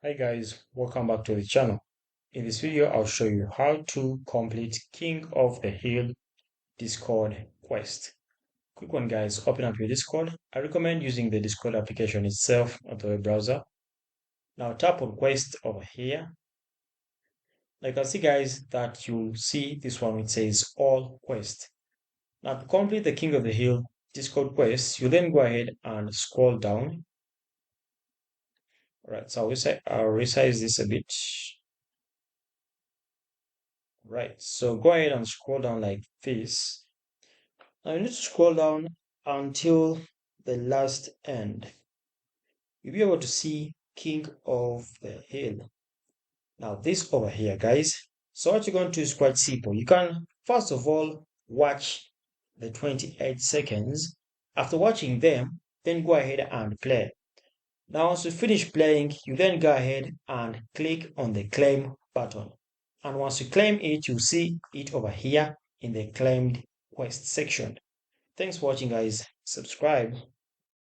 Hi guys, welcome back to the channel. In this video, I'll show you how to complete King of the Hill Discord quest. Quick one guys, open up your Discord. I recommend using the Discord application itself on the web browser. Now tap on quest over here. Now you can see guys that you'll see this one which says all quest. Now to complete the King of the Hill Discord quest, you then go ahead and scroll down. Alright, so I'll resize this a bit. Right, so go ahead and scroll down like this. Now you need to scroll down until the last end. You'll be able to see King of the Hill. Now this over here, guys. So what you're going to do is quite simple. You can first of all watch the 28 seconds. After watching them, then go ahead and play. Now once you finish playing, you then go ahead and click on the claim button. And once you claim it, you'll see it over here in the claimed quest section. Thanks for watching guys. Subscribe.